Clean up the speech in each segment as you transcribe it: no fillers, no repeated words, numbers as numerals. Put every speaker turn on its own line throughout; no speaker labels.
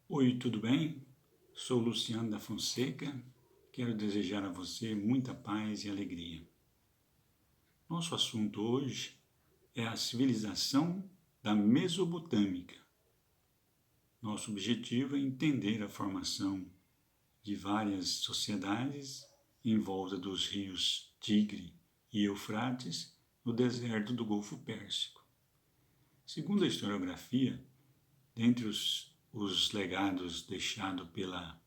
Oi, tudo bem? Sou Luciano da Fonseca. Quero desejar a você muita paz e alegria. Nosso assunto hoje é a civilização da Mesopotâmica. Nosso objetivo é entender a formação de várias sociedades em volta dos rios Tigre e Eufrates no deserto do Golfo Pérsico. Segundo a historiografia, dentre os legados deixados pela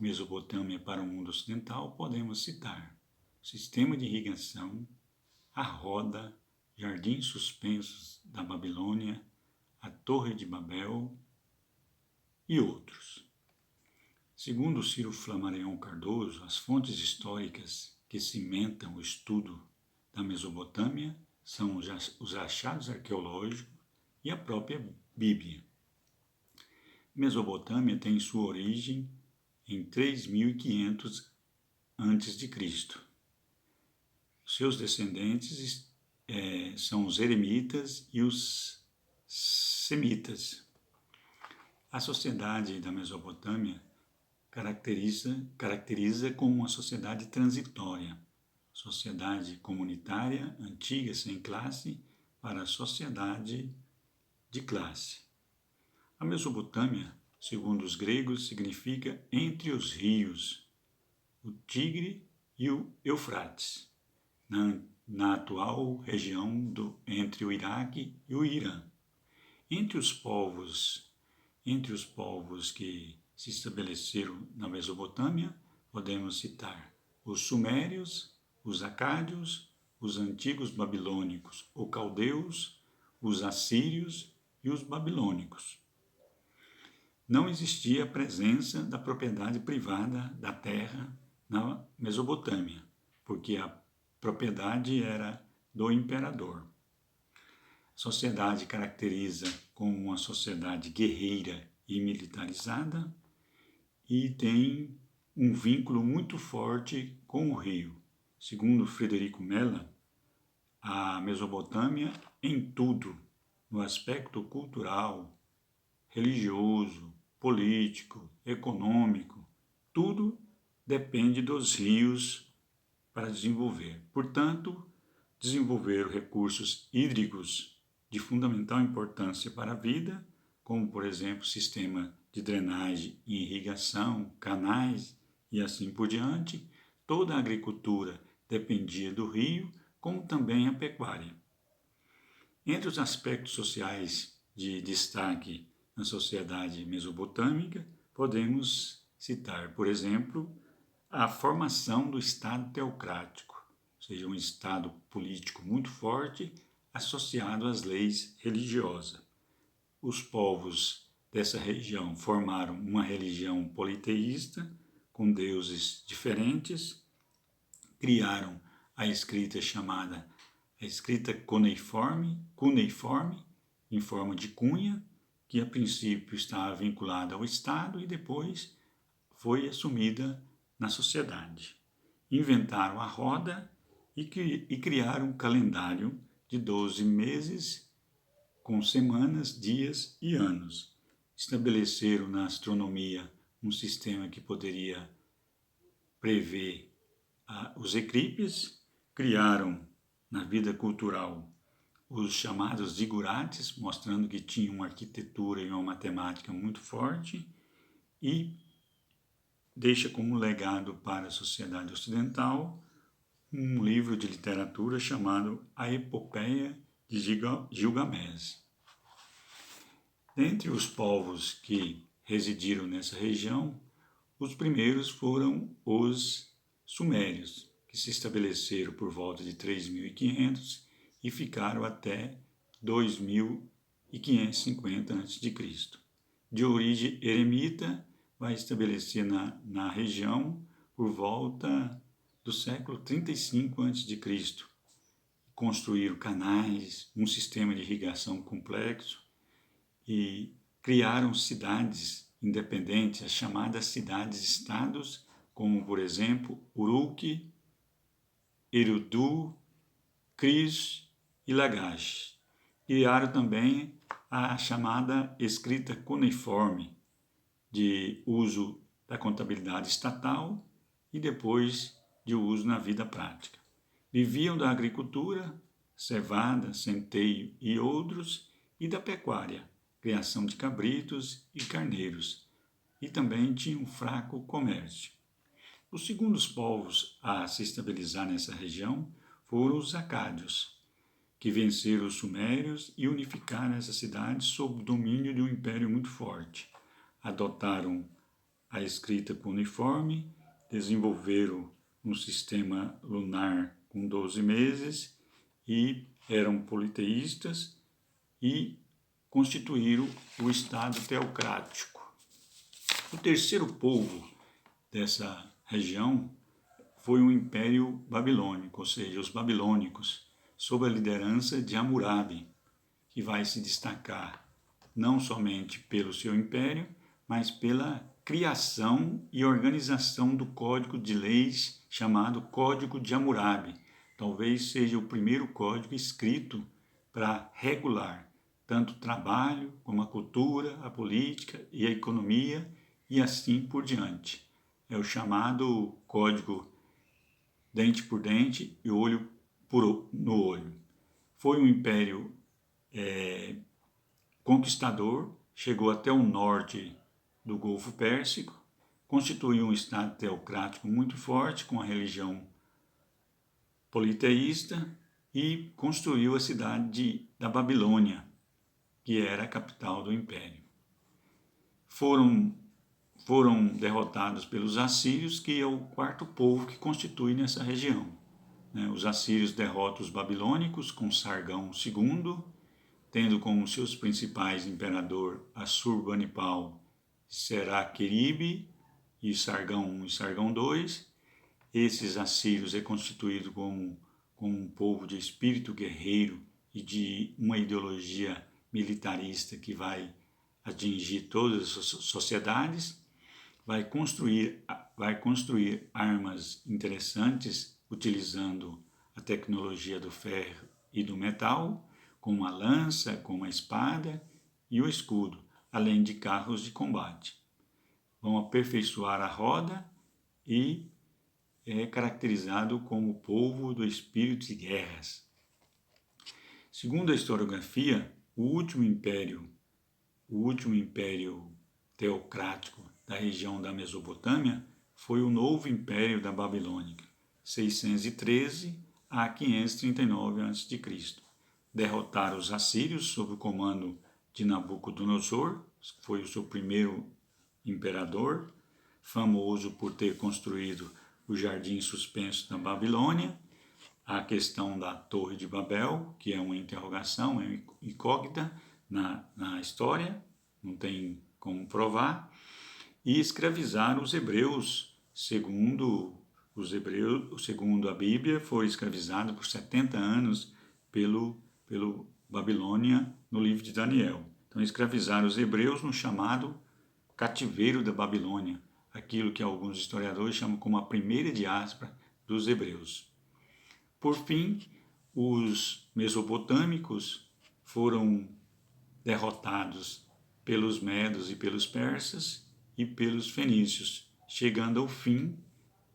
Mesopotâmia para o mundo ocidental, podemos citar o sistema de irrigação, a roda, jardins suspensos da Babilônia, a Torre de Babel e outros. Segundo Ciro Flammarion Cardoso, as fontes históricas que cimentam o estudo da Mesopotâmia são os achados arqueológicos e a própria Bíblia. Mesopotâmia tem sua origem em 3500 a.C. Seus descendentes são os eremitas e os semitas. A sociedade da Mesopotâmia caracteriza como uma sociedade transitória, sociedade comunitária antiga sem classe para a sociedade de classe. A Mesopotâmia, segundo os gregos, significa entre os rios, o Tigre e o Eufrates, na atual região entre o Iraque e o Irã. Entre os povos que se estabeleceram na Mesopotâmia, podemos citar os sumérios, os acádios, os antigos babilônicos, os caldeus, os assírios e os babilônicos. Não existia a presença da propriedade privada da terra na Mesopotâmia, porque a propriedade era do imperador. A sociedade caracteriza como uma sociedade guerreira e militarizada e tem um vínculo muito forte com o rio. Segundo Frederico Mella, a Mesopotâmia em tudo, no aspecto cultural, religioso, político, econômico, tudo depende dos rios para desenvolver. Portanto, desenvolver recursos hídricos de fundamental importância para a vida, como, por exemplo, sistema de drenagem e irrigação, canais e assim por diante, toda a agricultura dependia do rio, como também a pecuária. Entre os aspectos sociais de destaque na sociedade mesopotâmica, podemos citar, por exemplo, a formação do Estado teocrático, ou seja, um Estado político muito forte associado às leis religiosas. Os povos dessa região formaram uma religião politeísta, com deuses diferentes, criaram a escrita chamada a escrita cuneiforme, em forma de cunha, que a princípio estava vinculada ao Estado e depois foi assumida na sociedade. Inventaram a roda e criaram um calendário de 12 meses com semanas, dias e anos. Estabeleceram na astronomia um sistema que poderia prever os eclipses, criaram na vida cultural os chamados zigurates, mostrando que tinham uma arquitetura e uma matemática muito forte, e deixa como legado para a sociedade ocidental um livro de literatura chamado A Epopeia de Gilgamesh. Dentre os povos que residiram nessa região, os primeiros foram os sumérios, que se estabeleceram por volta de 3.500 e ficaram até 2.550 a.C. De origem eremita, vai estabelecer na região por volta do século 35 a.C. Construíram canais, um sistema de irrigação complexo e criaram cidades independentes, as chamadas cidades-estados, como, por exemplo, Uruk, Eridu, Kris e Lagash. Criaram também a chamada escrita cuneiforme, de uso da contabilidade estatal e depois de uso na vida prática. Viviam da agricultura, cevada, centeio e outros, e da pecuária, criação de cabritos e carneiros, e também tinha um fraco comércio. Os segundos povos a se estabilizar nessa região foram os acádios, que venceram os sumérios e unificaram essa cidade sob o domínio de um império muito forte. Adotaram a escrita cuneiforme, desenvolveram um sistema lunar com 12 meses e eram politeístas e constituíram o Estado teocrático. O terceiro povo dessa região foi o Império Babilônico, ou seja, os babilônicos, sob a liderança de Hammurabi, que vai se destacar não somente pelo seu império, mas pela criação e organização do código de leis chamado Código de Hammurabi. Talvez seja o primeiro código escrito para regular tanto o trabalho como a cultura, a política e a economia e assim por diante. É o chamado código dente por dente e olho no olho. Foi um império conquistador, chegou até o norte do Golfo Pérsico, constituiu um estado teocrático muito forte com a religião politeísta e construiu a cidade da Babilônia, que era a capital do império. Foram derrotados pelos assírios, que é o quarto povo que constitui nessa região. Os assírios derrotam os babilônicos com Sargão II, tendo como seus principais imperador Assurbanipal, Seraqueribe e Sargão I e Sargão II. Esses assírios é constituído como um povo de espírito guerreiro e de uma ideologia militarista que vai atingir todas as sociedades, vai construir armas interessantes utilizando a tecnologia do ferro e do metal, como a lança, como a espada e o escudo, além de carros de combate. Vão aperfeiçoar a roda e é caracterizado como o povo do espírito de guerras. Segundo a historiografia, o último império teocrático da região da Mesopotâmia foi o novo Império da Babilônia, 613 a 539 a.C. Derrotaram os assírios sob o comando de Nabucodonosor, que foi o seu primeiro imperador, famoso por ter construído o jardim suspenso da Babilônia, a questão da Torre de Babel, que é uma interrogação, é incógnita na história, não tem como provar, e escravizaram os hebreus, segundo a Bíblia, foi escravizado por 70 anos pelo Babilônia no livro de Daniel. Então escravizaram os hebreus no chamado cativeiro da Babilônia, aquilo que alguns historiadores chamam como a primeira diáspora dos hebreus. Por fim, os mesopotâmicos foram derrotados pelos medos e pelos persas e pelos fenícios, chegando ao fim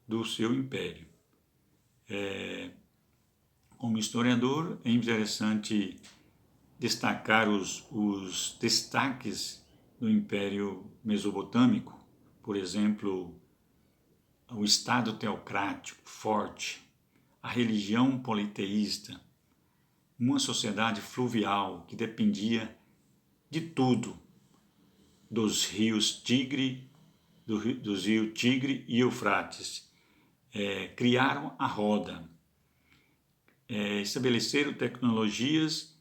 do seu império. Como historiador, é interessante destacar os destaques do Império Mesopotâmico, por exemplo, o Estado teocrático forte, a religião politeísta, uma sociedade fluvial que dependia de tudo, dos rios Tigre e Eufrates. Criaram a roda, estabeleceram tecnologias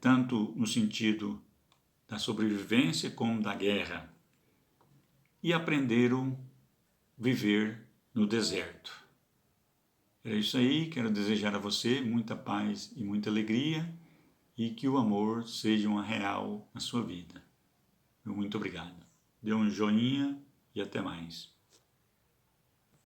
tanto no sentido da sobrevivência como da guerra e aprenderam a viver no deserto. É isso aí, quero desejar a você muita paz e muita alegria e que o amor seja uma real na sua vida. Muito obrigado. Dê um joinha e até mais.